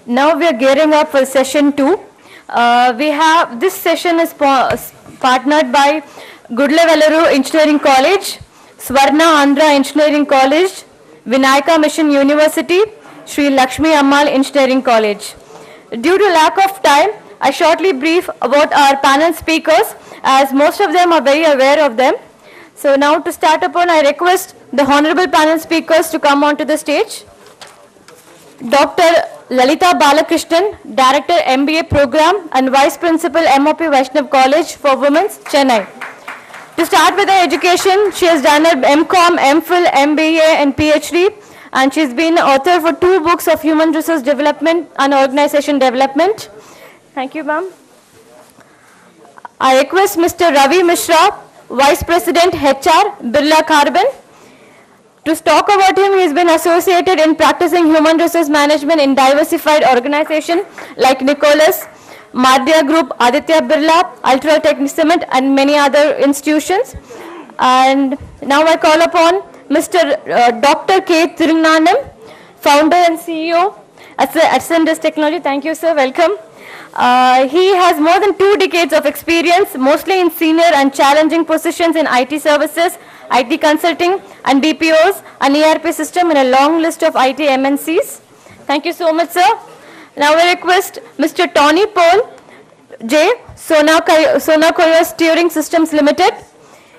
Now we are gearing up for session 2. This session is partnered by Gudlevelaru Engineering College, Swarna Andhra Engineering College, Vinayaka Mission University, Sri Lakshmi Ammal Engineering College. Due to lack of time, I shortly brief about our panel speakers, as most of them are very aware of them. So now to start upon, I request the honorable panel speakers to come onto the stage. Dr. Lalita Balakrishnan, Director MBA Program and Vice Principal MOP Vaishnav College for Women, Chennai. To start with her education, she has done her MCom, MPhil, MBA and PhD, and she's been author for 2 books of human resource development and organization development. Thank you, ma'am. I request Mr. Ravi Mishra, Vice President HR, Birla Carbon. To talk about him, he has been associated in practicing human resource management in diversified organizations like Nicholas, Madhya Group, Aditya Birla, Ultra Technic Cement, and many other institutions. And now I call upon Mr. Dr. K. Tirunanam, Founder and CEO at Ascendus Technology. Thank you, sir. Welcome. He has more than 2 decades of experience, mostly in senior and challenging positions in IT services, IT consulting and BPOs and ERP system in a long list of IT MNCs. Thank you so much, sir. Now I request Mr. Tony Paul J. Sonakoya Steering Systems Limited.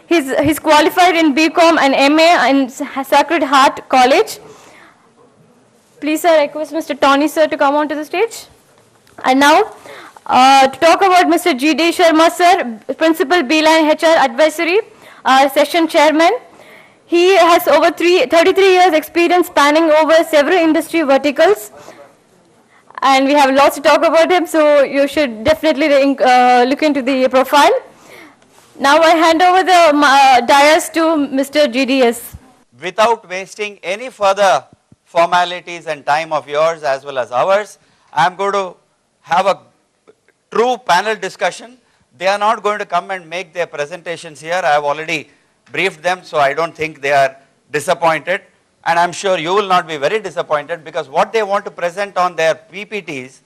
He's qualified in BCom and MA in Sacred Heart College. Please, sir, I request Mr. Tony, sir, to come onto the stage. And now, to talk about Mr. G.D. Sharma, sir, Principal Beeline HR Advisory, Session Chairman. He has over 33 years experience spanning over several industry verticals. And we have lots to talk about him, so you should definitely look into the profile. Now I hand over the dais to Mr. GDS. Without wasting any further formalities and time of yours as well as ours, I am going to have a true panel discussion. They are not going to come and make their presentations here. I have already briefed them, so I don't think they are disappointed. And I'm sure you will not be very disappointed, because what they want to present on their PPTs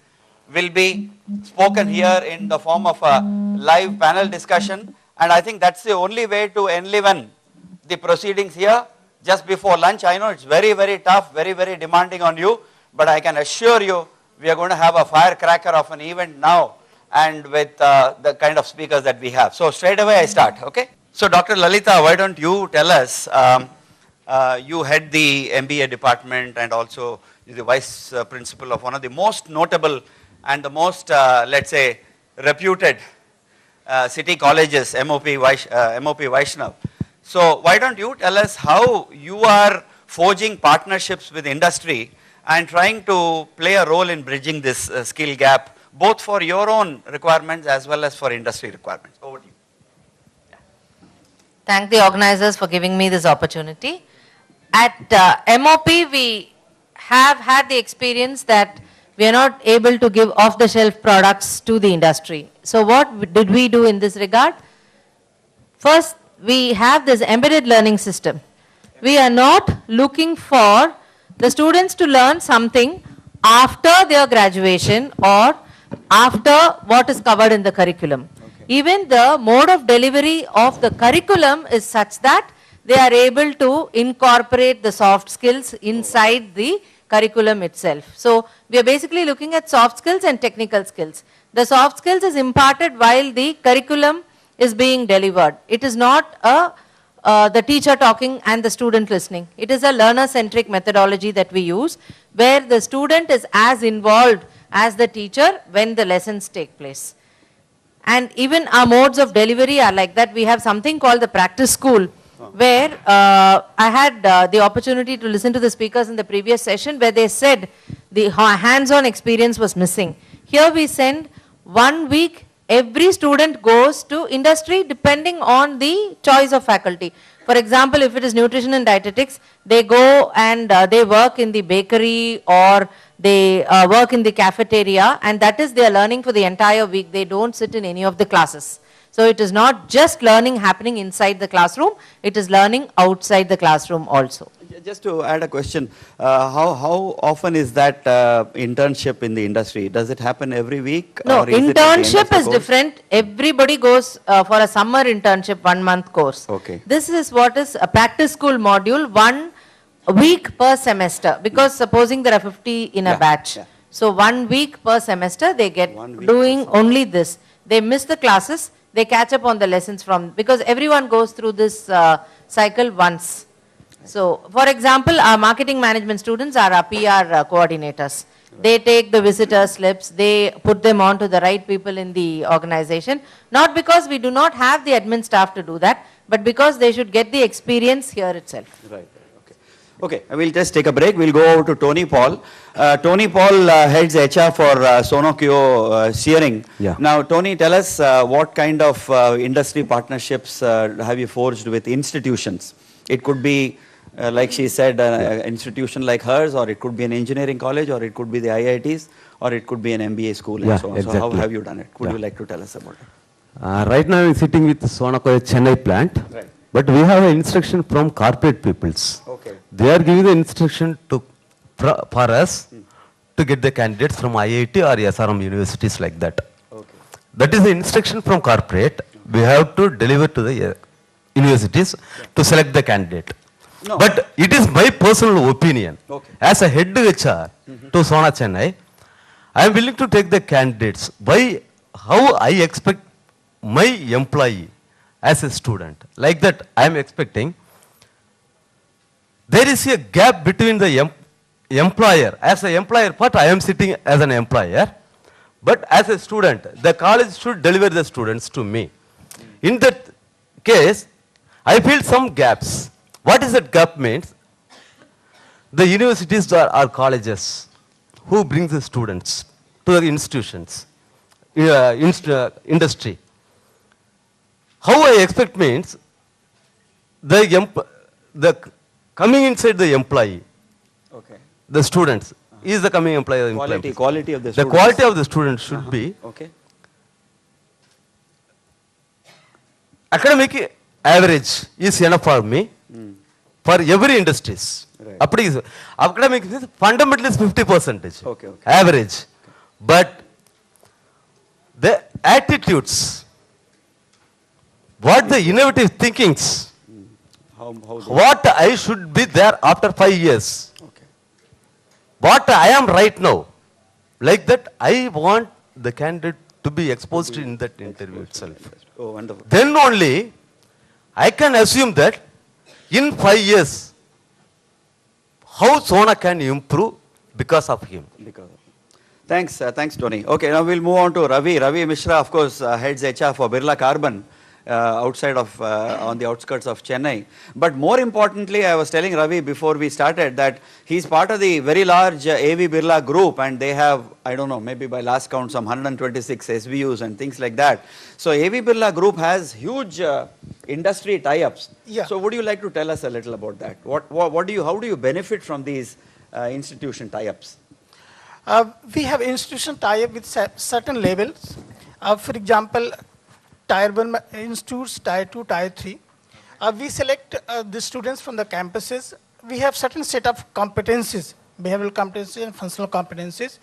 will be spoken here in the form of a live panel discussion. And I think that's the only way to enliven the proceedings here just before lunch. I know it's very, very tough, very, very demanding on you, but I can assure you we are going to have a firecracker of an event now, and with the kind of speakers that we have. So straight away I start, okay? So Dr. Lalita, why don't you tell us, you head the MBA department and also the vice principal of one of the most notable and the most, let's say, reputed city colleges, MOP Vaishnav. So why don't you tell us how you are forging partnerships with industry and trying to play a role in bridging this skill gap, both for your own requirements as well as for industry requirements. Over to you. Yeah. Thank the organizers for giving me this opportunity. At MOP, we have had the experience that we are not able to give off-the-shelf products to the industry. So what did we do in this regard? First, we have this embedded learning system. We are not looking for the students to learn something after their graduation or after what is covered in the curriculum. Okay. Even the mode of delivery of the curriculum is such that they are able to incorporate the soft skills inside the curriculum itself. So we are basically looking at soft skills and technical skills. The soft skills is imparted while the curriculum is being delivered. It is not the teacher talking and the student listening. It is a learner-centric methodology that we use, where the student is as involved as the teacher when the lessons take place. And even our modes of delivery are like that. We have something called the practice school, where I had the opportunity to listen to the speakers in the previous session, where they said the hands-on experience was missing. Here we send 1 week. Every student goes to industry depending on the choice of faculty. For example, if it is nutrition and dietetics, they go and they work in the bakery or they work in the cafeteria, and that is their learning for the entire week. They don't sit in any of the classes. So it is not just learning happening inside the classroom, it is learning outside the classroom also. Just to add a question, how often is that internship in the industry? Does it happen every week? No, or is it at the end of internship the is course? different. Everybody goes for a summer internship, 1 month course. Okay. This is what is a practice school module, 1 week per semester, because supposing there are 50 in a Yeah, batch. yeah. So 1 week per semester they get 1 week doing per only this. They miss the classes, they catch up on the lessons from, because everyone goes through this cycle once. So, for example, our marketing management students are our PR coordinators. They take the visitor slips, they put them on to the right people in the organization, not because we do not have the admin staff to do that, but because they should get the experience here itself. Right. Okay. Okay. I will just take a break. We'll go over to Tony Paul. Tony Paul heads HR for Sonokyo Shearing. Yeah. Now, Tony, tell us what kind of industry partnerships have you forged with institutions? It could be, like she said, an institution like hers, or it could be an engineering college, or it could be the IITs, or it could be an MBA school, Yeah, and so on. So, how exactly. have you done it? Could Yeah. you like to tell us about it? Right now I'm sitting with Sonokyo Chennai plant, Right. but we have an instruction from corporate peoples. Okay. They are giving the instruction to for us to get the candidates from IIT or SRM universities like that. Okay. That is the instruction from corporate. We have to deliver to the universities to select the candidate. No. But it is my personal opinion. Okay. As a head HR to Sona Chennai, I am willing to take the candidates by how I expect my employee as a student. Like that, I am expecting there is a gap between the employer. As an employer part, I am sitting as an employer. But as a student, the college should deliver the students to me. In that case, I feel some gaps. What is that gap means? The universities or colleges who brings the students to the institutions, industry. How I expect means the coming inside the employee, Okay. the students, is the coming employee. Quality of the The students. quality of the students should be Okay. academic average is enough for me for every industries. Right. Appadi is academic is fundamentally is 50%. Okay, okay. Average. But the attitudes, what the innovative thinkings, How what I should be there after 5 years, Okay. what I am right now, like that I want the candidate to be exposed in that interview itself. Oh, wonderful. Then only I can assume that in 5 years, how Sona can improve because of him. Because thanks, Tony. Okay, now we'll move on to Ravi. Ravi Mishra, of course, heads HR for Birla Carbon, outside of, on the outskirts of Chennai. But more importantly, I was telling Ravi before we started that he's part of the very large AV Birla group, and they have, I don't know, maybe by last count, some 126 SBUs and things like that. So AV Birla group has huge industry tie-ups. Yeah. So would you like to tell us a little about that? How do you benefit from these institution tie-ups? We have institution tie-up with certain labels. For example, Tier 1 institutes, Tier 2, Tier 3. We select the students from the campuses. We have certain set of competencies, behavioral competencies and functional competencies.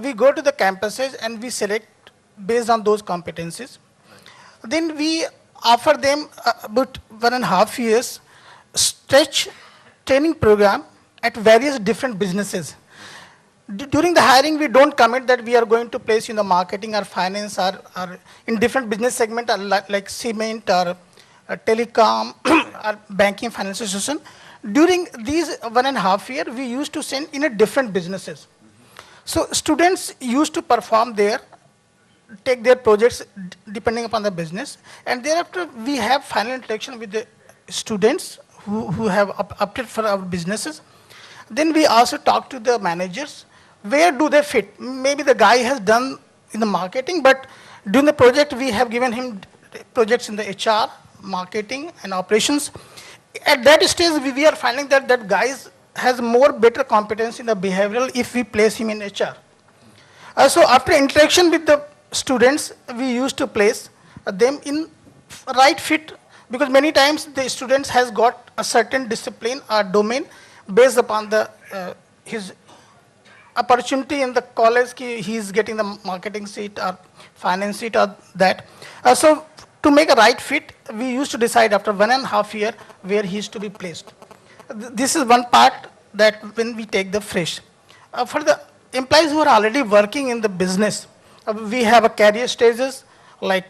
We go to the campuses and we select based on those competencies. Then we offer them about 1.5 years stretch training program at various different businesses. During the hiring, we don't commit that we are going to place in the marketing or finance or in different business segment like cement or telecom or banking financial institution. During these 1.5 years, we used to send in a different businesses. So students used to perform there, take their projects depending upon the business, and thereafter we have final interaction with the students who have opted for our businesses. Then we also talk to the managers. Where do they fit? Maybe the guy has done in the marketing, but during the project we have given him projects in the HR, marketing and operations. At that stage we are finding that that guy has more better competence in the behavioral if we place him in HR. So after interaction with the students, we used to place them in right fit, because many times the students has got a certain discipline or domain based upon the his opportunity in the college, he is getting the marketing seat or finance seat or that. So to make a right fit, we used to decide after 1.5 years where he is to be placed. This is one part that when we take the fresh. For the employees who are already working in the business, we have a career stages like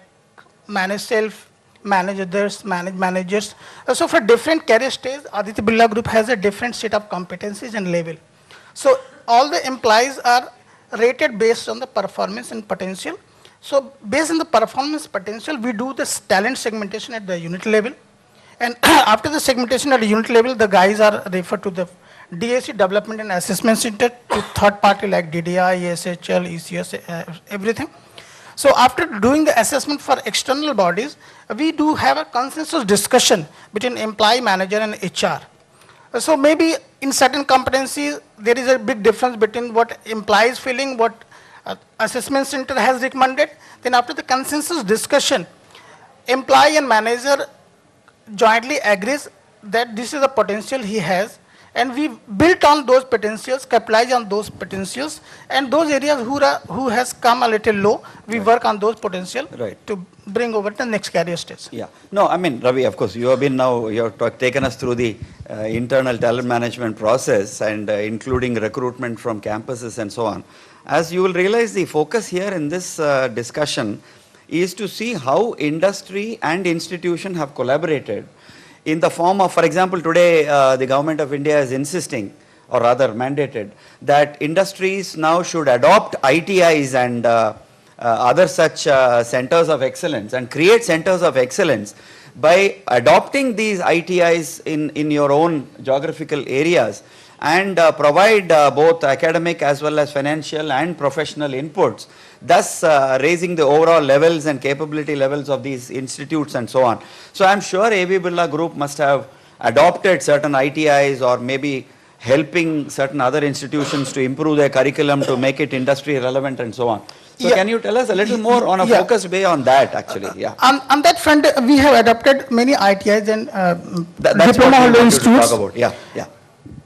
manage self, manage others, manage managers. So for different career stage, Aditya Birla Group has a different set of competencies and level. So all the employees are rated based on the performance and potential. So based on the performance potential, we do this talent segmentation at the unit level. And after the segmentation at the unit level, the guys are referred to the DAC Development and Assessment Center, to third party like DDI, ESHL, ECS, everything. So after doing the assessment for external bodies, we do have a consensus discussion between employee, manager and HR. So maybe in certain competencies, there is a big difference between what employee is feeling, what assessment center has recommended. Then after the consensus discussion, employee and manager jointly agrees that this is the potential he has, and we built on those potentials, capitalize on those potentials, and those areas who has come a little low, we work on those potential to bring over to the next career stage. Yeah. No, I mean, Ravi, of course, you have taken us through the internal talent management process and including recruitment from campuses and so on. As you will realize, the focus here in this discussion is to see how industry and institution have collaborated in the form of, for example, today the government of India is insisting, or rather mandated, that industries now should adopt ITIs and other such centers of excellence and create centers of excellence by adopting these ITIs in your own geographical areas and provide both academic as well as financial and professional inputs, thus raising the overall levels and capability levels of these institutes and so on. So I'm sure AB Birla Group must have adopted certain ITIs or maybe helping certain other institutions to improve their curriculum to make it industry relevant and so on. So can you tell us a little more on a focused way on that actually? On that front, we have adopted many ITIs and that's diploma what we holder wanted to institutes. talk about.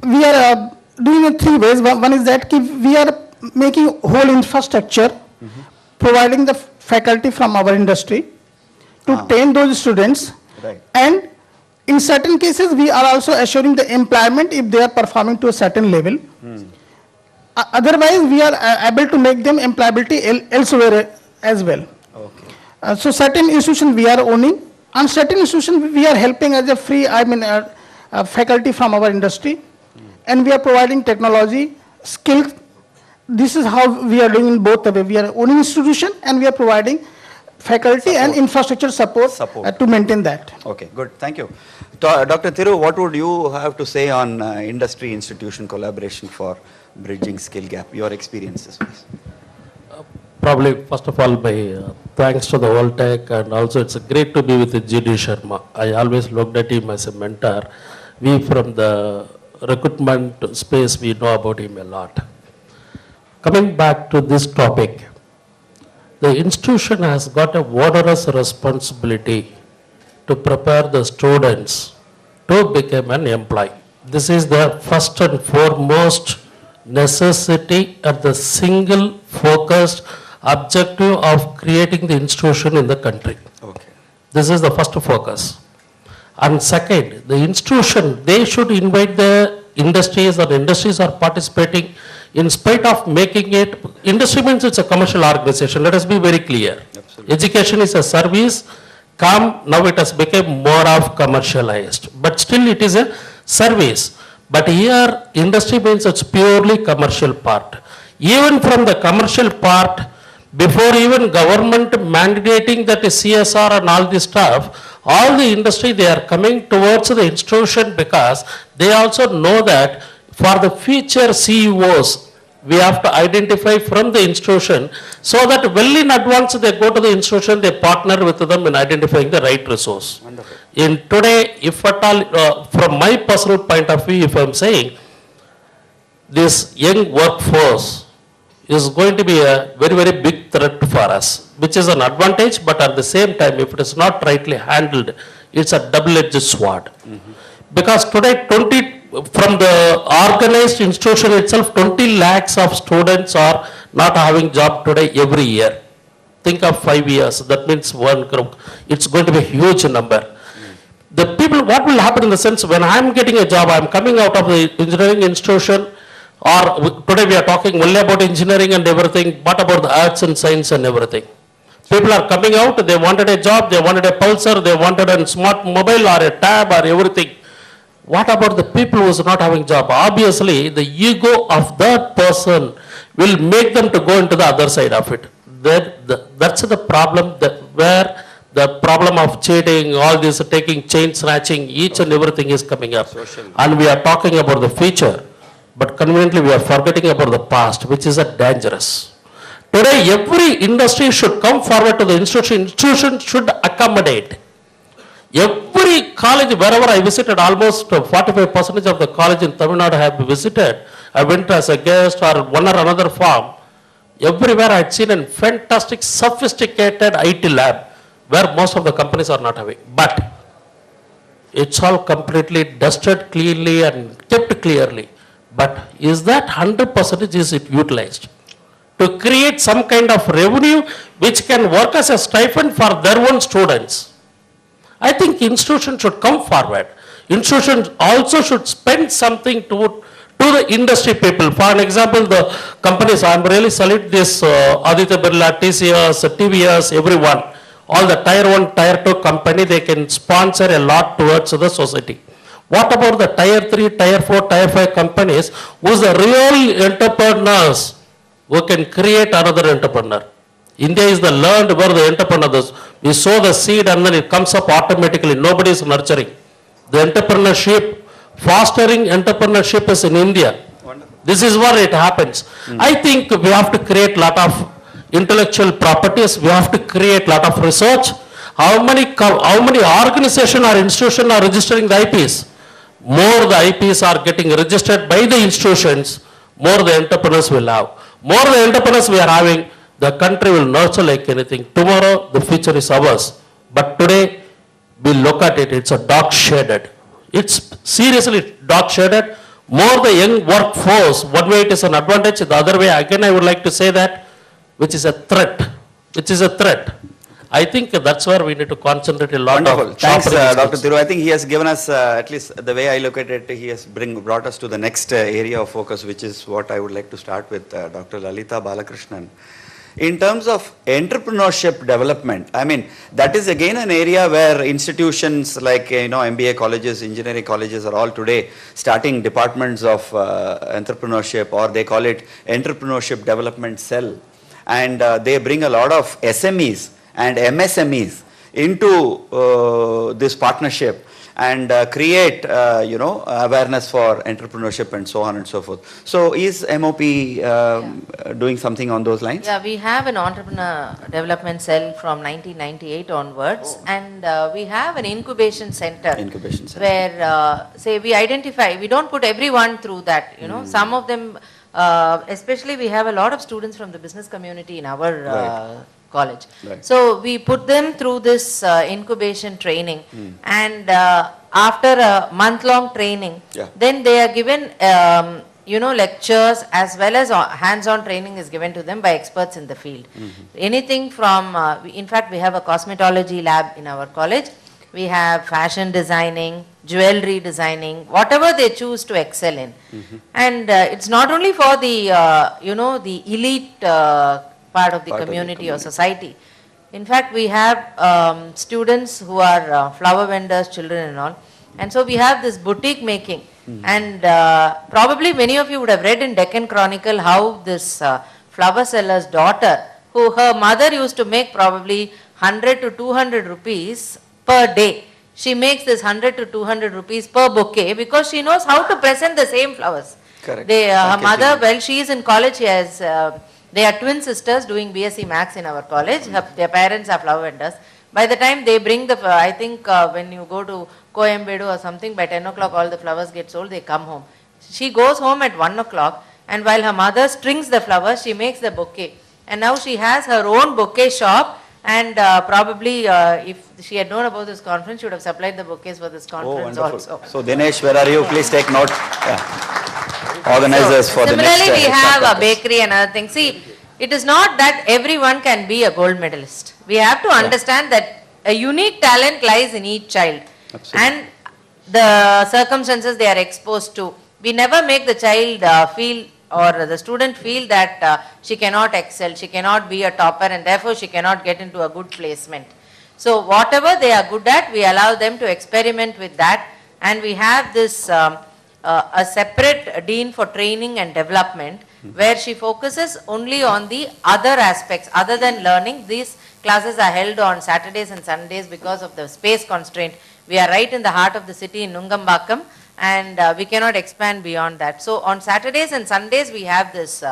We are doing it 3 ways. One is that we are making whole infrastructure, providing the faculty from our industry to train those students. And in certain cases, we are also assuring the employment if they are performing to a certain level. Otherwise, we are able to make them employability elsewhere as well. So certain institutions we are owning, and certain institutions we are helping as a free, faculty from our industry. And we are providing technology, skills. This is how we are doing in both the way. We are owning institution and we are providing faculty and infrastructure support. To maintain that. Okay, good. Thank you. Dr. Thiru, what would you have to say on industry-institution collaboration for bridging skill gap? Your experiences, please. Probably, first of all, my thanks to the whole tech, and also it's great to be with GD Sharma. I always looked at him as a mentor. We from the recruitment space, we know about him a lot. Coming back to this topic, the institution has got a onerous responsibility to prepare the students to become an employee. This is the first and foremost necessity and the single focused objective of creating the institution in the country. This is the first focus. And second, the institution, they should invite the industries, or industries are participating in spite of making it, industry means it's a commercial organization, let us be very clear. Education is a service, now it has become more of commercialized, but still it is a service. But here, industry means it's purely commercial part. Even from the commercial part, before even government mandating that CSR and all this stuff, all the industry, they are coming towards the institution because they also know that for the future CEOs, we have to identify from the institution so that well in advance they go to the institution, they partner with them in identifying the right resource. Wonderful. In today, if at all, from my personal point of view, if I'm saying, this young workforce is going to be a very, very big threat for us, which is an advantage, but at the same time, if it is not rightly handled, it's a double-edged sword. Because today, from the organized institution itself, 20 lakhs of students are not having job today every year. Think of 5 years, that means one group. It's going to be a huge number. The people, what will happen in the sense, when I'm getting a job, I'm coming out of the engineering institution, or today we are talking only about engineering and everything, but about the arts and science and everything. People are coming out, they wanted a job, they wanted a pulsar, they wanted a smart mobile or a tab or everything. What about the people who is not having job? Obviously, the ego of that person will make them to go into the other side of it. That's the problem, where the problem of cheating, all this taking, chain snatching, each and everything is coming up. And we are talking about the future, but conveniently we are forgetting about the past, which is a dangerous. Today, every industry should come forward to the institution. Institution should accommodate. Every college, wherever I visited, almost 45% of the college in Tamil Nadu I have visited. I went as a guest or one or another form. Everywhere I had seen a fantastic, sophisticated IT lab, where most of the companies are not having. But it's all completely dusted cleanly and kept clearly. But is that 100% is it utilized? To create some kind of revenue which can work as a stipend for their own students. I think institutions should come forward. Institutions also should spend something to the industry people. For an example, the companies, I am really salute this Aditya Birla, TCS, TVS, everyone. All the tier 1, tier 2 company, they can sponsor a lot towards the society. What about the tier 3, tier 4, tier 5 companies who's the real entrepreneurs who can create another entrepreneur? India is the learned where the entrepreneurs, we sow the seed and then it comes up automatically. Nobody is nurturing. The entrepreneurship, fostering entrepreneurship is in India. Wonderful. This is where it happens. I think we have to create lot of intellectual properties. We have to create lot of research. How many organizations or institutions are registering the IPs? More the IPs are getting registered by the institutions, more the entrepreneurs will have. More the entrepreneurs we are having, the country will nurture like anything. Tomorrow, the future is ours. But today, we look at it, it's a dark shaded. It's seriously dark shaded. More the young workforce, one way it is an advantage, the other way, again, I would like to say that, which is a threat. Which is a threat. I think that's where we need to concentrate a lot. Wonderful. Of Thanks, sharpening Dr. skills. Thiru. I think he has given us, at least the way I look at it, he has brought us to the next area of focus, which is what I would like to start with Dr. Lalita Balakrishnan. In terms of entrepreneurship development, I mean, that is again an area where institutions like, MBA colleges, engineering colleges are all today starting departments of entrepreneurship, or they call it entrepreneurship development cell. And they bring a lot of SMEs and MSMEs into this partnership and create, awareness for entrepreneurship and so on and so forth. So is MOP doing something on those lines? Yeah, we have an entrepreneur development cell from 1998 onwards, and we have an incubation center. Incubation center. Where, say, we identify, we don't put everyone through that, some of them, especially we have a lot of students from the business community in our college. Right. So we put them through this incubation training, and after a month-long training, then they are given, lectures as well as hands-on training is given to them by experts in the field. Anything from, in fact, we have a cosmetology lab in our college. We have fashion designing, jewelry designing, whatever they choose to excel in. And it's not only for the, the elite part of the community or society. In fact, we have students who are flower vendors, children and all. And so we have this boutique making. And probably many of you would have read in Deccan Chronicle how this flower seller's daughter, who her mother used to make probably 100 to 200 rupees per day. She makes this 100 to 200 rupees per bouquet because she knows how to present the same flowers. Correct. Her mother, well, she is in college, she has, they are twin sisters doing BSc Maths in our college. Their parents are flower vendors. By the time they bring the, I think when you go to Coimbatore or something, by 10 o'clock all the flowers get sold, they come home. She goes home at 1 o'clock and while her mother strings the flowers, she makes the bouquet. And now she has her own bouquet shop, and probably if she had known about this conference, she would have supplied the bouquets for this Oh, conference wonderful. also. So Dinesh, where are you? Please take note. Yeah. Organizers for the next. Similarly, we have a Caucus. bakery and other things. See, it is not that everyone can be a gold medalist. We have to understand that a unique talent lies in each child. Absolutely. And the circumstances they are exposed to. We never make the child feel or the student feel that she cannot excel, she cannot be a topper, and therefore she cannot get into a good placement. So whatever they are good at, we allow them to experiment with that, and we have this a separate dean for training and development where she focuses only on the other aspects other than learning. These classes are held on Saturdays and Sundays because of the space constraint. We are right in the heart of the city in Nungambakam, and we cannot expand beyond that. So on Saturdays and Sundays we have this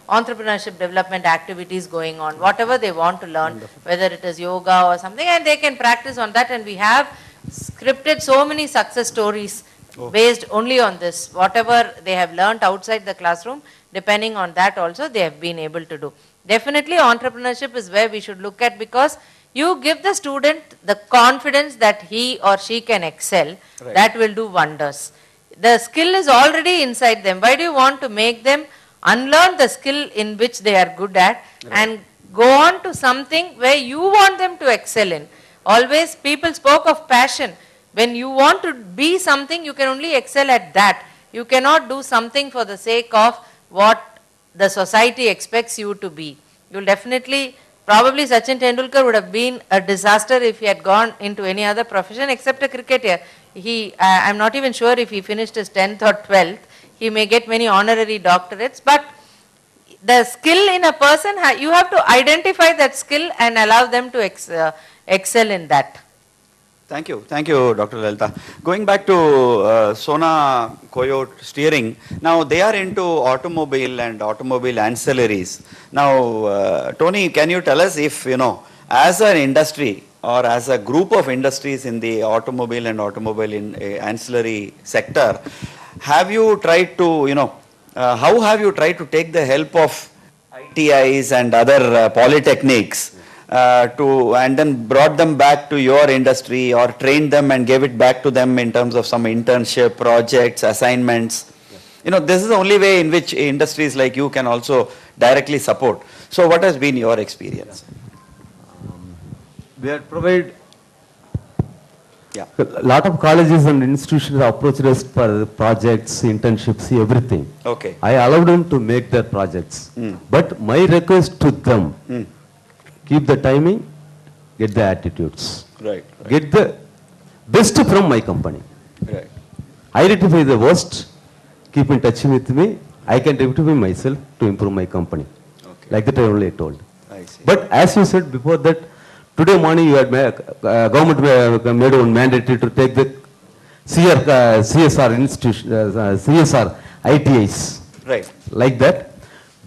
entrepreneurship development activities going on, whatever they want to learn, whether it is yoga or something, and they can practice on that, and we have scripted so many success stories based only on this. Whatever they have learnt outside the classroom, depending on that also they have been able to do. Definitely entrepreneurship is where we should look at, because you give the student the confidence that he or she can excel, that will do wonders. The skill is already inside them. Why do you want to make them unlearn the skill in which they are good at and go on to something where you want them to excel in? Always people spoke of passion. When you want to be something, you can only excel at that. You cannot do something for the sake of what the society expects you to be. You'll definitely, probably Sachin Tendulkar would have been a disaster if he had gone into any other profession except a cricketer. I'm not even sure if he finished his 10th or 12th. He may get many honorary doctorates, but the skill in a person, you have to identify that skill and allow them to excel in that. Thank you, Dr. Lalita. Going back to Sona Coyote Steering, now they are into automobile and automobile ancillaries. Now, Tony, can you tell us if, as an industry or as a group of industries in the automobile and automobile ancillary sector, have you tried to, how have you tried to take the help of ITIs and other polytechnics and then brought them back to your industry, or trained them and gave it back to them in terms of some internship, projects, assignments? This is the only way in which industries like you can also directly support. So what has been your experience? We have provided a lot of colleges and institutions approached us for projects, internships, everything. Okay. I allowed them to make their projects. But my request to them, keep the timing, get the attitudes. Right. Get the best from my company. Right. Identify the worst, keep in touch with me, I can rectify myself to improve my company. Okay. Like that I only told. I see. But as you said before that, today morning you had government made one mandatory to take the CSR institution, CSR ITIs. Right. Like that.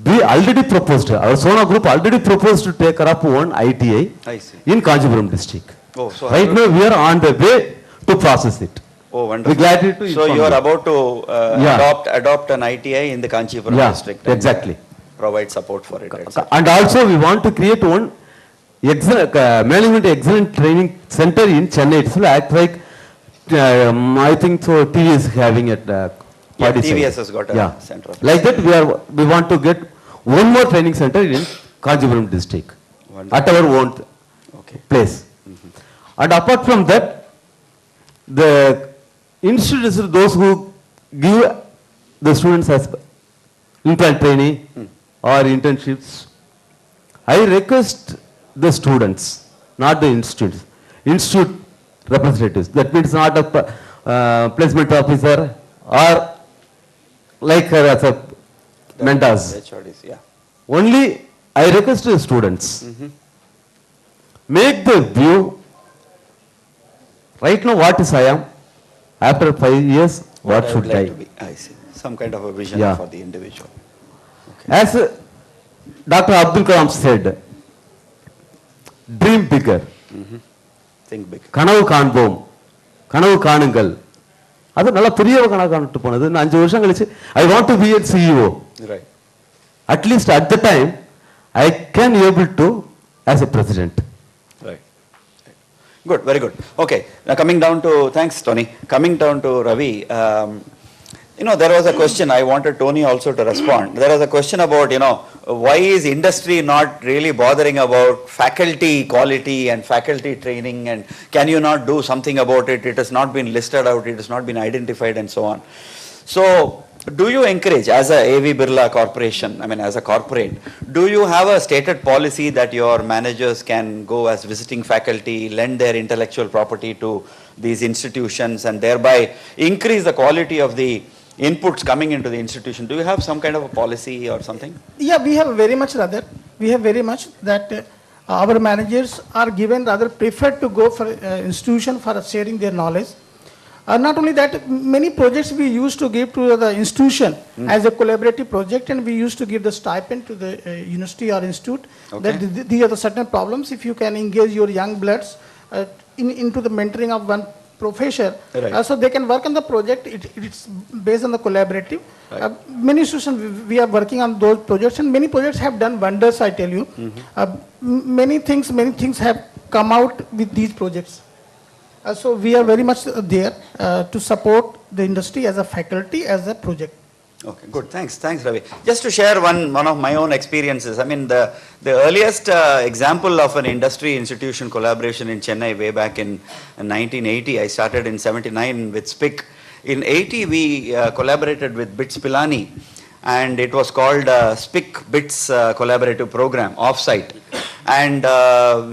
We already proposed, our Sona group already proposed to take up one ITI I see. in Kanchipuram district. Oh, so right now we are on the way to process it. Oh, wonderful. We're glad to So inform you are you. about to adopt an ITI in the Kanchipuram district. And, exactly. provide support for it. etc. And also we want to create one management excellent training center in Chennai. It will act like, I think so TVS is having it. Yeah, TVS has got a center. Like that we want to get one more training center in Kanchipuram district. Wonderful. At our own place. And apart from that, the institutes are those who give the students as implant training or internships. I request the students, not the institutes, institute representatives. That means not a placement officer or like her as a mentors. HRDs, yeah. Only I request the students, make the view, right now what is I am, after 5 years, what I should would like I? to be. I see. Some kind of a vision Yeah. for the individual. As Dr. Abdul Kalam said, dream bigger. Think big. Kanavu kaanbom, kanavu kaanungal, அது நல்லா பெரிய கணக்கானிட்டு போனது. நான் 5 வருஷம் கழிச்சு I want to be a CEO. Right. At least at the time I can able to as a president. Right. Good, very good. Okay, now coming down to, thanks Tony, coming down to Ravi, there was a question, I wanted Tony also to respond. There was a question about, why is industry not really bothering about faculty quality and faculty training, and can you not do something about it? It has not been listed out, it has not been identified and so on. So, do you encourage as a AV Birla corporation, as a corporate, do you have a stated policy that your managers can go as visiting faculty, lend their intellectual property to these institutions and thereby increase the quality of the inputs coming into the institution? Do you have some kind of a policy or something? Yeah, we have very much that our managers are given rather preferred to go for institution for sharing their knowledge. Not only that, many projects we used to give to the institution as a collaborative project, and we used to give the stipend to the university or institute. Okay. That these are the certain problems. If you can engage your young bloods into the mentoring of one professor, right. So they can work on the project. It's based on the collaborative. Right. Many institutions we are working on those projects, and many projects have done wonders. I tell you, many things have come out with these projects. So we are very much there to support the industry as a faculty, as a project. Okay, good. Thanks, Ravi. Just to share one of my own experiences. The earliest example of an industry institution collaboration in Chennai way back in 1980. I started in 79 with SPIC. In 80, we collaborated with BITS Pilani, and it was called SPIC BITS collaborative program offsite. And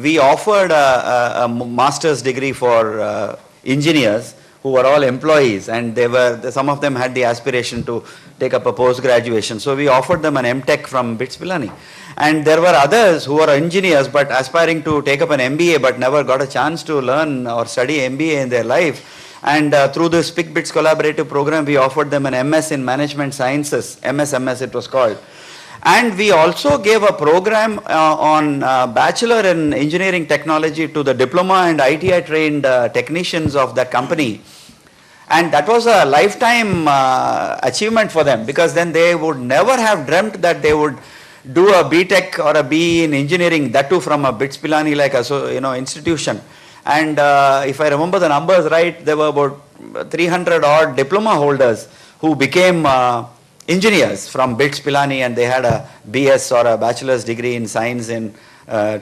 we offered a master's degree for engineers who were all employees, and some of them had the aspiration to take up a post-graduation. So we offered them an MTech from BITS Pilani. And there were others who were engineers but aspiring to take up an MBA but never got a chance to learn or study MBA in their life. And through this SPIC BITS collaborative program, we offered them an MS in Management Sciences, MS it was called. And we also gave a program on Bachelor in Engineering Technology to the diploma and ITI trained technicians of that company. And that was a lifetime achievement for them, because then they would never have dreamt that they would do a BTech or a BE in engineering, that too from a BITS Pilani like institution. And if I remember the numbers right, there were about 300 odd diploma holders who became engineers from BITS Pilani, and they had a BS or a bachelor's degree in science in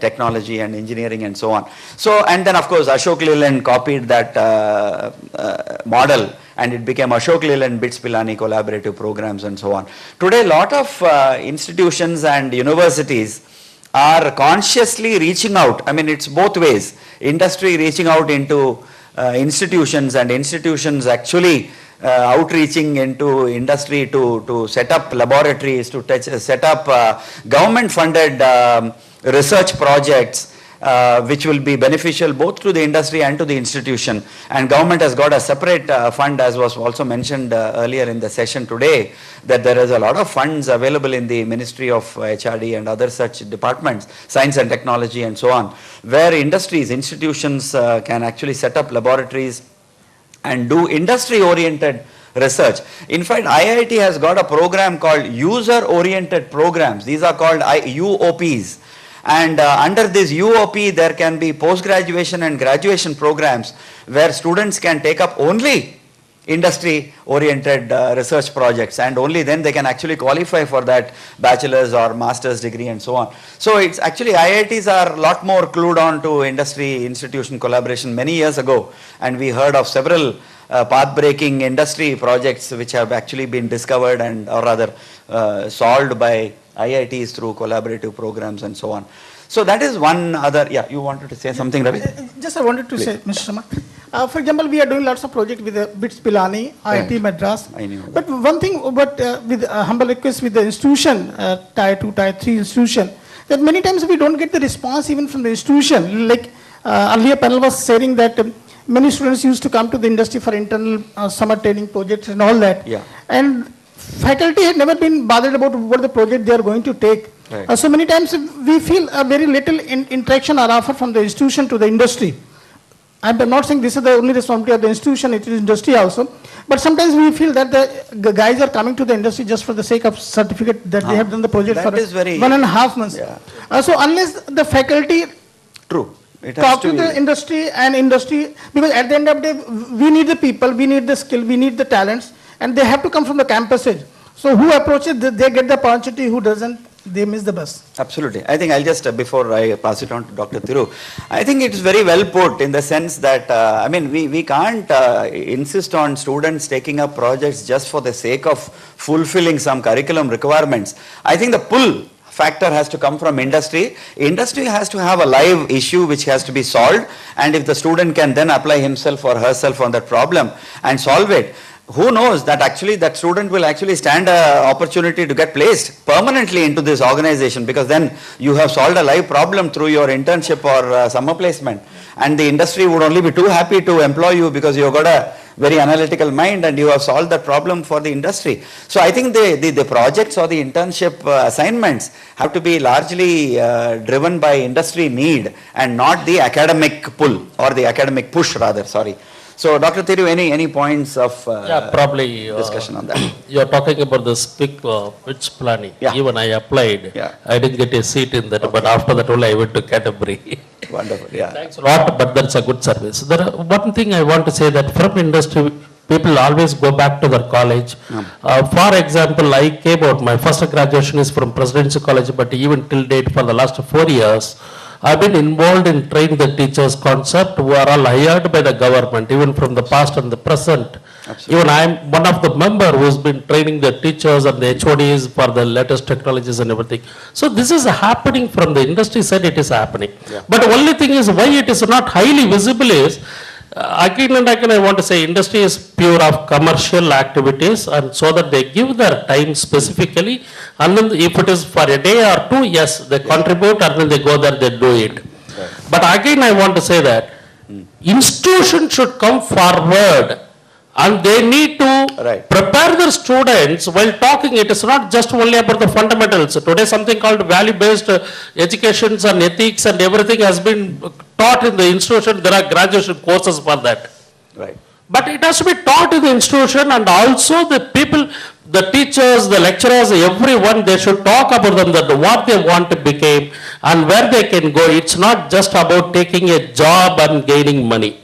technology and engineering and so on. So, and then of course Ashok Leland copied that model, and it became Ashok Leland BITS Pilani collaborative programs and so on. Today, a lot of institutions and universities are consciously reaching out. It's both ways. Industry reaching out into institutions, and institutions actually outreaching into industry to set up laboratories, to set up government funded research projects which will be beneficial both to the industry and to the institution. And government has got a separate fund, as was also mentioned earlier in the session today, that there is a lot of funds available in the Ministry of HRD and other such departments, science and technology and so on, where industries, institutions can actually set up laboratories and do industry-oriented research. In fact, IIT has got a program called user-oriented programs. These are called UOPs. And under this UOP, there can be post-graduation and graduation programs where students can take up only industry-oriented research projects, and only then they can actually qualify for that bachelor's or master's degree and so on. So it's actually IITs are a lot more clued on to industry institution collaboration many years ago, and we heard of several path-breaking industry projects which have actually been discovered and or rather solved by IITs through collaborative programs and so on. So that is one other, yeah, you wanted to say something, Ravi? Just I wanted to say, Mr. Sharma, for example, we are doing lots of projects with BITS Pilani, IIT Madras. I knew. But one thing, with humble request with the institution, Tier 2, Tier 3 institution, that many times we don't get the response even from the institution. Like earlier panel was saying that many students used to come to the industry for internal summer training projects and all that. Yeah. And faculty had never been bothered about what the project they are going to take. Right. So many times we feel a very little interaction or offer from the institution to the industry. I'm not saying this is the only responsibility of the institution, it is industry also. But sometimes we feel that the guys are coming to the industry just for the sake of certificate that they have done the project that for is very- 1.5 months. Yeah. So unless the faculty True. It has talk to to be. the industry, because at the end of the day, we need the people, we need the skill, we need the talents, and they have to come from the campuses. So who approaches, they get the opportunity, who doesn't, they miss the bus. Absolutely. I think I'll just, before I pass it on to Dr. Thiru, I think it's very well put in the sense that, I mean, we can't insist on students taking up projects just for the sake of fulfilling some curriculum requirements. I think the pull factor has to come from industry. Industry has to have a live issue which has to be solved, and if the student can then apply himself or herself on that problem and solve it, who knows that actually that student will actually stand an opportunity to get placed permanently into this organization, because then you have solved a live problem through your internship or summer placement, and the industry would only be too happy to employ you because you've got a very analytical mind and you have solved that problem for the industry. So I think the projects or the internship assignments have to be largely driven by industry need and not the academic pull or the academic push rather, sorry. So Dr. Thiru, any points of probably discussion on that? You're talking about this quick pitch planning. Yeah. Even I applied. Yeah. I didn't get a seat in that, but after that only I went to Canterbury. Wonderful, yeah. Thanks a lot, but that's a good service. There are, one thing I want to say that from industry, people always go back to their college. For example, I came out, my first graduation is from Presidential College, but even till date for the last 4 years, I've been involved in training the teachers concept who are all hired by the government, even from the past and the present. Absolutely. Even I'm one of the member who's been training the teachers and the HODs for the latest technologies and everything. So this is happening from the industry side, it is happening. Yeah. But only thing is why it is not highly visible is, again and again I want to say industry is pure of commercial activities, and so that they give their time specifically, and then if it is for a day or two, yes, they contribute, and then they go there, they do it. Right. But again I want to say that institutions should come forward and they need to Right. prepare their students while talking. It is not just only about the fundamentals. Today something called value-based educations and ethics and everything has been taught in the institution. There are graduation courses for that. Right. But it has to be taught in the institution, and also the people, the teachers, the lecturers, everyone, they should talk about them, that what they want to become and where they can go. It's not just about taking a job and gaining money.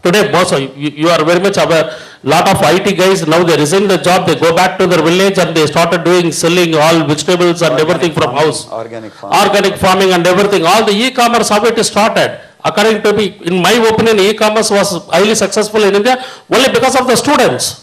Today, boss, you are very much aware, lot of IT guys, now they resign the job, they go back to their village and they started doing, selling all vegetables and everything from house. Organic farming. Organic farming and everything. All the e-commerce, how it started. According to me, in my opinion, e-commerce was highly successful in India only because of the students.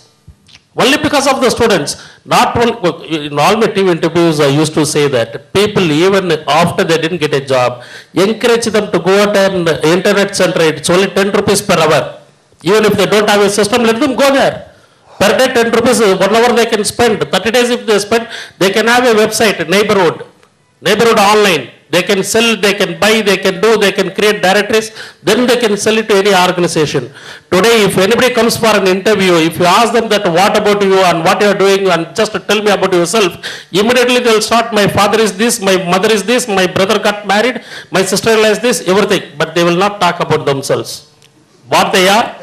Only because of the students. Not only, in all my TV interviews, I used to say that people, even after they didn't get a job, encourage them to go at an internet center. It's only 10 rupees per hour. Even if they don't have a system, let them go there. Per day 10 rupees, 1 hour they can spend. 30 days if they spend, they can have a website, neighborhood online. They can sell, they can buy, they can do, they can create directories, then they can sell it to any organization. Today, if anybody comes for an interview, if you ask them that what about you and what you are doing and just tell me about yourself, immediately they will start, my father is this, my mother is this, my brother got married, my sister-in-law is this, everything. But they will not talk about themselves. What they are,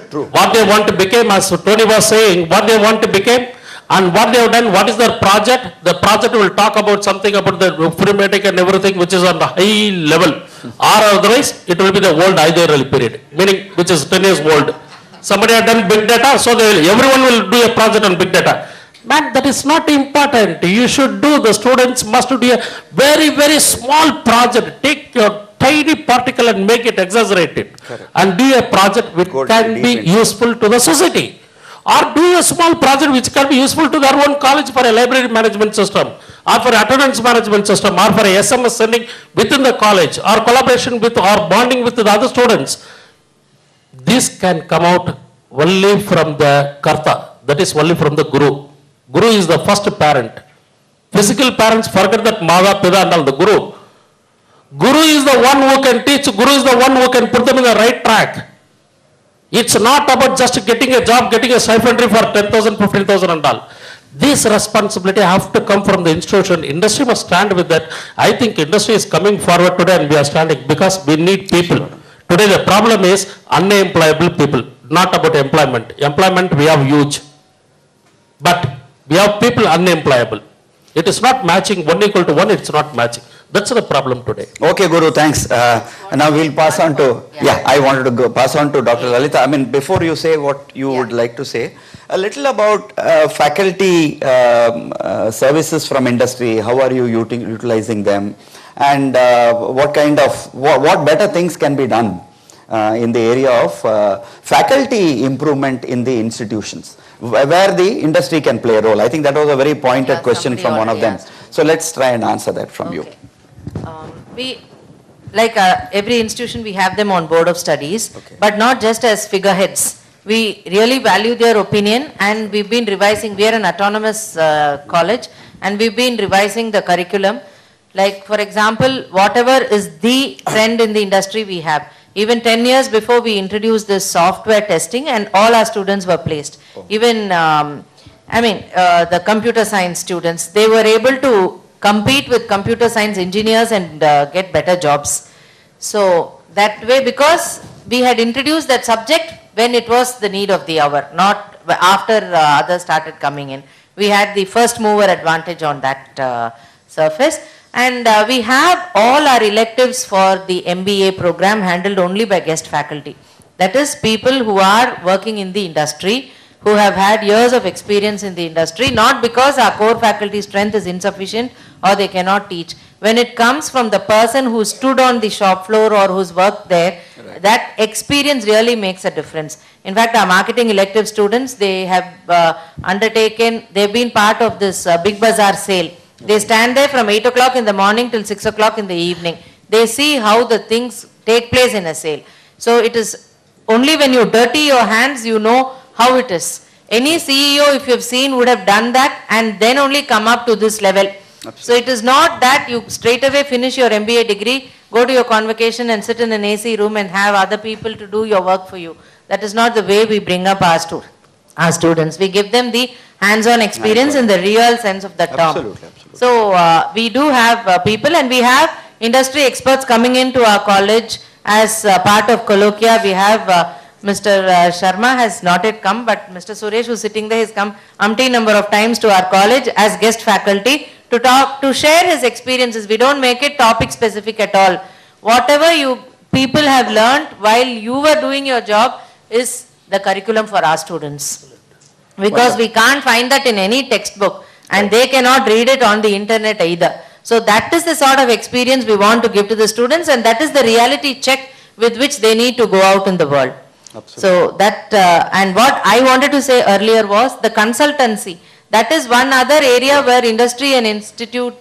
True. what they want to become, as Tony was saying, what they want to become, and what they have done, what is their project. The project will talk about something about the informatic and everything which is on the high level. Or otherwise, it will be the old ideal period, meaning which is 10 years old. Somebody has done big data, so everyone will do a project on big data. Man, that is not important. You should do, the students must do a very, very small project. Take your tiny particle and make it exaggerated. Correct. And do a project which Go can deep be into. useful to the society. Or do a small project which can be useful to their own college for a library management system, or for attendance management system, or for a SMS sending within the college, or collaboration with, or bonding with the other students. This can come out only from the Karta, that is only from the Guru. Guru is the first parent. Physical parents forget that Mada, Pida and all, the Guru. Guru is the one who can teach, Guru is the one who can put them in the right track. It's not about just getting a job, getting a stipendary for 10,000, 15,000 and all. This responsibility have to come from the institution. Industry must stand with that. I think industry is coming forward today and we are standing because we need people. Today the problem is unemployable people, not about employment. Employment we have huge, but we have people unemployable. It is not matching, 1 equal to 1, it's not matching. That's the problem today. Okay, Guru, thanks. Now we'll pass on to, I wanted to pass on to Dr. Lalita. I mean, before you say what you would like to say, a little about faculty services from industry. How are you utilizing them? And what kind of, what better things can be done in the area of faculty improvement in the institutions, where the industry can play a role? I think that was a very pointed question from one of them. So let's try and answer that from you. We, like every institution, we have them on board of studies, but not just as figureheads. We really value their opinion, and we've been revising. We are an autonomous college, and we've been revising the curriculum. Like, for example, whatever is the trend in the industry we have. Even 10 years before, we introduced this software testing, and all our students were placed. Even, the computer science students, they were able to compete with computer science engineers and get better jobs. So that way, because we had introduced that subject when it was the need of the hour, not after others started coming in. We had the first mover advantage on that surface. And we have all our electives for the MBA program handled only by guest faculty. That is, people who are working in the industry, who have had years of experience in the industry, not because our core faculty strength is insufficient or they cannot teach. When it comes from the person who stood on the shop floor or who's worked there, that experience really makes a difference. In fact, our marketing elective students, they have undertaken, they've been part of this Big Bazaar sale. They stand there from 8 o'clock in the morning till 6 o'clock in the evening. They see how the things take place in a sale. So it is only when you dirty your hands, you know how it is. Any CEO, if you have seen, would have done that and then only come up to this level. Absolutely. So it is not that you straight away finish your MBA degree, go to your convocation and sit in an AC room and have other people to do your work for you. That is not the way we bring up our students. We give them the hands-on experience in the real sense of the term. Absolutely, absolutely. So we do have people, and we have industry experts coming into our college as part of colloquia. We have Mr. Sharma has not yet come, but Mr. Suresh, who's sitting there, has come umpteen number of times to our college as guest faculty to talk, to share his experiences. We don't make it topic specific at all. Whatever you people have learned while you were doing your job is the curriculum for our students. Because we can't find that in any textbook, and they cannot read it on the internet either. So that is the sort of experience we want to give to the students, and that is the reality check with which they need to go out in the world. Absolutely. So that, and what I wanted to say earlier was the consultancy. That is one other area where industry and institute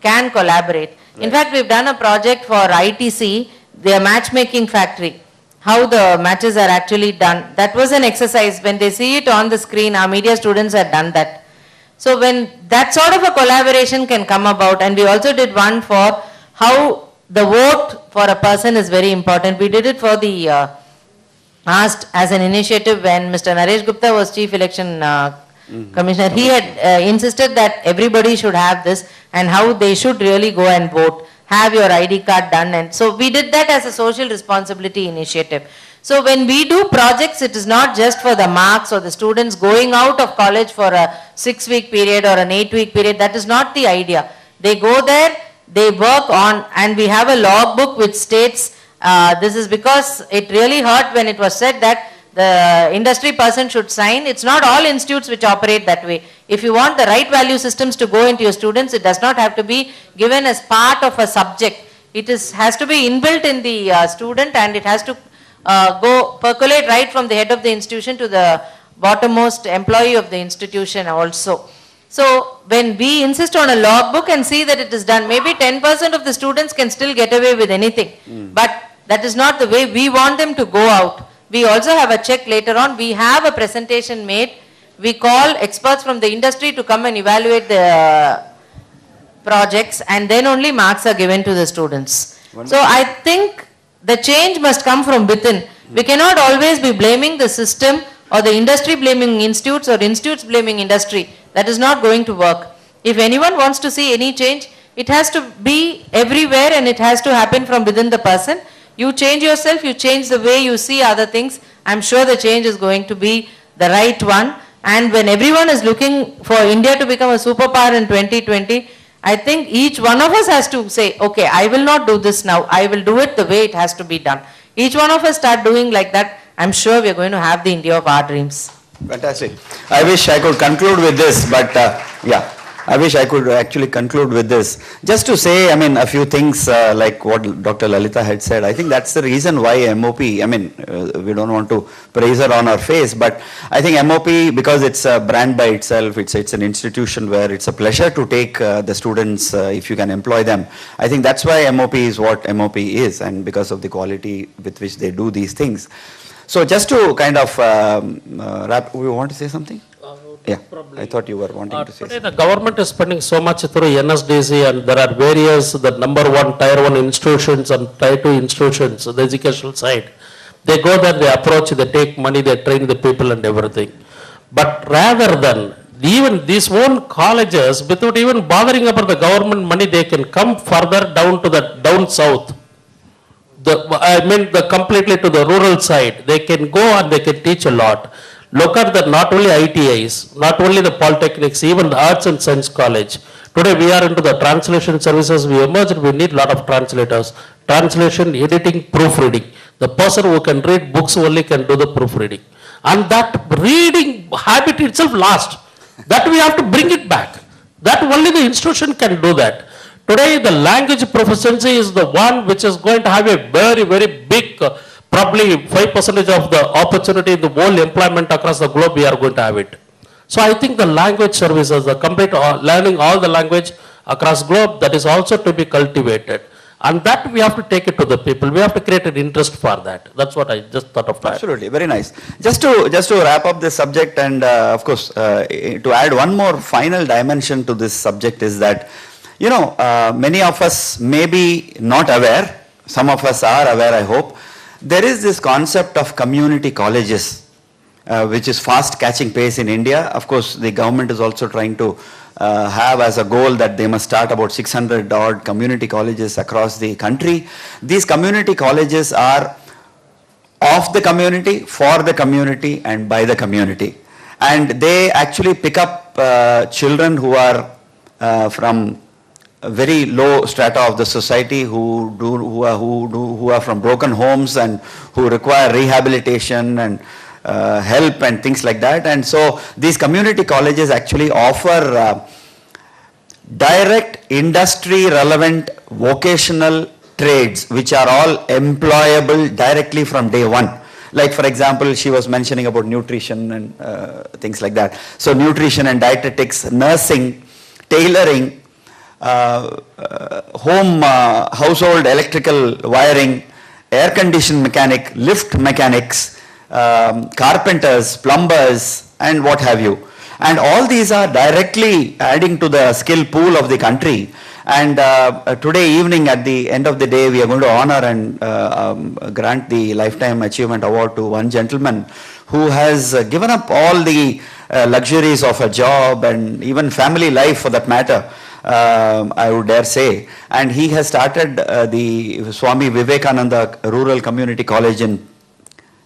can collaborate. In fact, we've done a project for ITC, their matchmaking factory. How the matches are actually done. That was an exercise. When they see it on the screen, our media students had done that. So when that sort of a collaboration can come about, and we also did one for how the vote for a person is very important. We did it for the asked as an initiative when Mr. Naresh Gupta was Chief Election Commissioner. He had insisted that everybody should have this and how they should really go and vote. Have your ID card done, and so we did that as a social responsibility initiative. So when we do projects, it is not just for the marks or the students going out of college for a 6-week period or an 8-week period. That is not the idea. They go there, they work on, and we have a logbook which states, this is because it really hurt when it was said that the industry person should sign. It's not all institutes which operate that way. If you want the right value systems to go into your students, it does not have to be given as part of a subject. It has to be inbuilt in the student, and it has to go percolate right from the head of the institution to the bottommost employee of the institution also. So when we insist on a logbook and see that it is done, maybe 10% of the students can still get away with anything. But that is not the way we want them to go out. We also have a check later on. We have a presentation made. We call experts from the industry to come and evaluate the projects, and then only marks are given to the students. So I think the change must come from within. We cannot always be blaming the system or the industry blaming institutes or institutes blaming industry. That is not going to work. If anyone wants to see any change, it has to be everywhere and it has to happen from within the person. You change yourself, you change the way you see other things. I'm sure the change is going to be the right one. And when everyone is looking for India to become a superpower in 2020, I think each one of us has to say, okay, I will not do this now. I will do it the way it has to be done. Each one of us start doing like that. I'm sure we are going to have the India of our dreams. Fantastic. I wish I could conclude with this, but yeah, I wish I could actually conclude with this. Just to say, I mean, a few things like what Dr. Lalita had said. I think that's the reason why MOP, I mean, we don't want to praise her on our face, but I think MOP, because it's a brand by itself, it's an institution where it's a pleasure to take the students if you can employ them. I think that's why MOP is what MOP is, and because of the quality with which they do these things. So just to kind of wrap, we want to say something? Yeah, probably. I thought you were wanting to say today something. the government is spending so much through NSDC, and there are various, the number 1, tier 1 institutions and tier 2 institutions, the educational side. They go there, they approach, they take money, they train the people and everything. But rather than even these own colleges, without even bothering about the government money, they can come further down to the down south. Completely to the rural side. They can go and they can teach a lot. Look at the not only ITIs, not only the polytechnics, even the arts and science college. Today we are into the translation services. We emerged, we need a lot of translators. Translation, editing, proofreading. The person who can read books only can do the proofreading. And that reading habit itself lost. That we have to bring it back. That only the institution can do that. Today, the language proficiency is the one which is going to have a very, very big, probably 5% of the opportunity in the whole employment across the globe, we are going to have it. So I think the language services, the complete learning all the language across globe, that is also to be cultivated. And that we have to take it to the people. We have to create an interest for that. That's what I just thought of that. Absolutely, very nice. Just to wrap up this subject, and of course, to add one more final dimension to this subject is that, you know, many of us may be not aware, some of us are aware, I hope. There is this concept of community colleges, which is fast catching pace in India. Of course, the government is also trying to have as a goal that they must start about 600 odd community colleges across the country. These community colleges are of the community, for the community, and by the community. And they actually pick up children who are from very low strata of the society, who are from broken homes and who require rehabilitation and help and things like that. And so these community colleges actually offer direct industry relevant vocational trades which are all employable directly from day one. Like for example, she was mentioning about nutrition and things like that. So nutrition and dietetics, nursing, tailoring, household electrical wiring, air condition mechanic, lift mechanics, carpenters, plumbers, and what have you. And all these are directly adding to the skill pool of the country. And today evening at the end of the day, we are going to honor and grant the Lifetime Achievement Award to one gentleman who has given up all the luxuries of a job and even family life for that matter. I would dare say, and he has started the Swami Vivekananda Rural Community College in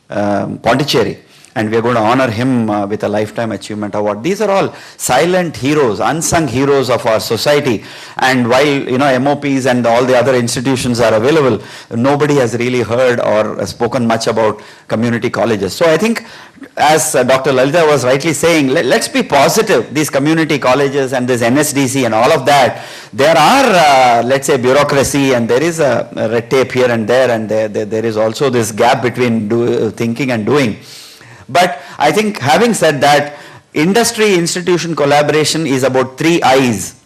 Pondicherry, and we are going to honor him with a Lifetime Achievement Award. These are all silent heroes, unsung heroes of our society, and while, you know, MOPs and all the other institutions are available, nobody has really heard or spoken much about community colleges. So I think, as Dr. Lalita was rightly saying, let's be positive. These community colleges and this NSDC and all of that, there are, let's say, bureaucracy, and there is a red tape here and there, and there is also this gap between thinking and doing. But I think, having said that, industry-institution collaboration is about 3 eyes,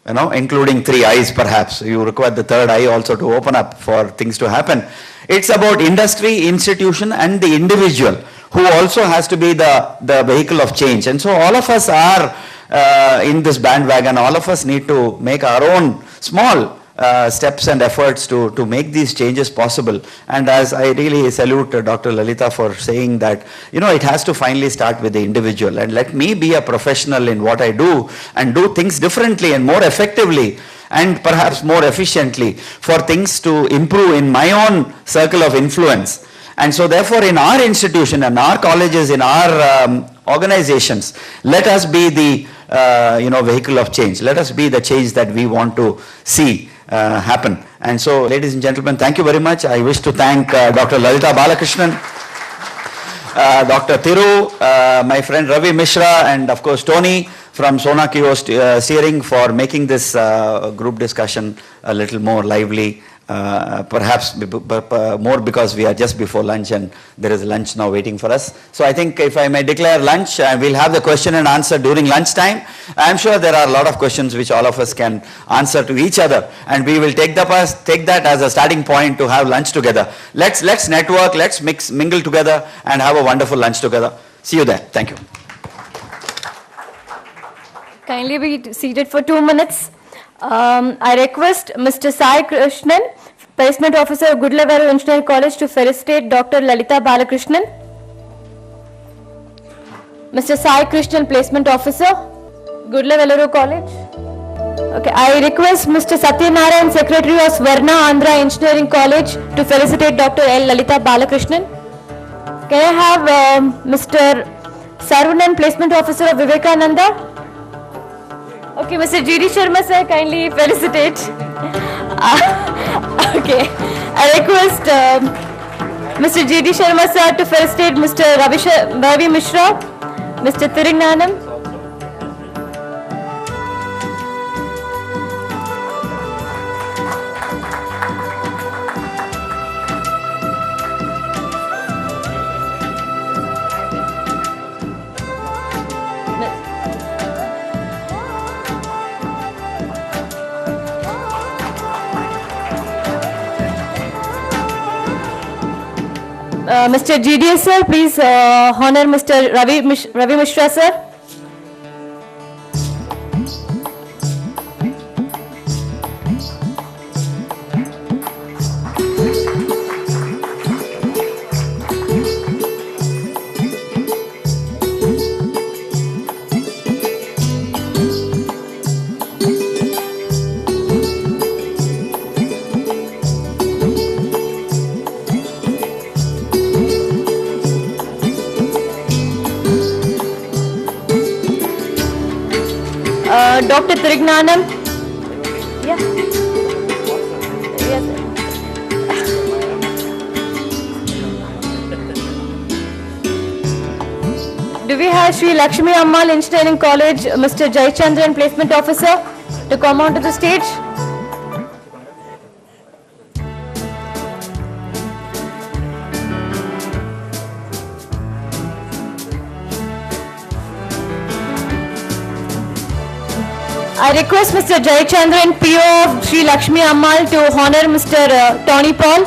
you know, including 3 eyes perhaps. You require the 3rd eye also to open up for things to happen. It's about industry, institution, and the individual, who also has to be the vehicle of change. And so all of us are in this bandwagon. All of us need to make our own small steps and efforts to make these changes possible. And as I really salute Dr. Lalita for saying that, you know, it has to finally start with the individual, and let me be a professional in what I do and do things differently and more effectively. and perhaps more efficiently for things to improve in my own circle of influence. And so therefore in our institution and our colleges, in our organizations, let us be the vehicle of change. Let us be the change that we want to see happen. And so, ladies and gentlemen, thank you very much. I wish to thank Dr. Lalita Balakrishnan, Dr. Thiru, my friend Ravi Mishra, and of course Tony from Sona Kio Steering for making this group discussion a little more lively. Perhaps more because we are just before lunch and there is lunch now waiting for us. So I think if I may declare lunch, we'll have the question and answer during lunch time. I'm sure there are a lot of questions which all of us can answer to each other, and we will take that as a starting point to have lunch together. Let's network, let's mingle together and have a wonderful lunch together. See you there. Thank you. Kindly be seated for 2 minutes. I request Mr. Sai Krishnan, Placement Officer of Gudlevaru Engineering College, to felicitate Dr. Lalita Balakrishnan. Mr. Sai Krishnan, Placement Officer, Gudlevaru College. Okay, I request Mr. Satyanarayan, Secretary of Swarna Andhra Engineering College, to felicitate Dr. L. Lalita Balakrishnan. Can I have Mr. Sarvanan, Placement Officer of Vivekananda? Okay, Mr. G.D. Sharma sir, kindly felicitate. Okay, I request Mr. G.D. Sharma sir to felicitate Mr. Ravi Mishra, Mr. Thiringnanam. Mr. GDS sir, please honor Mr. Ravi Mishra sir. Dr. Thiringnanam. Yeah. Yes. Do we have Sri Lakshmi Ammal Engineering College, Mr. Jayachandran, Placement Officer, to come onto the stage? I request Mr. Jayachandran, PO of Sri Lakshmi Ammal, to honor Mr. Tony Paul.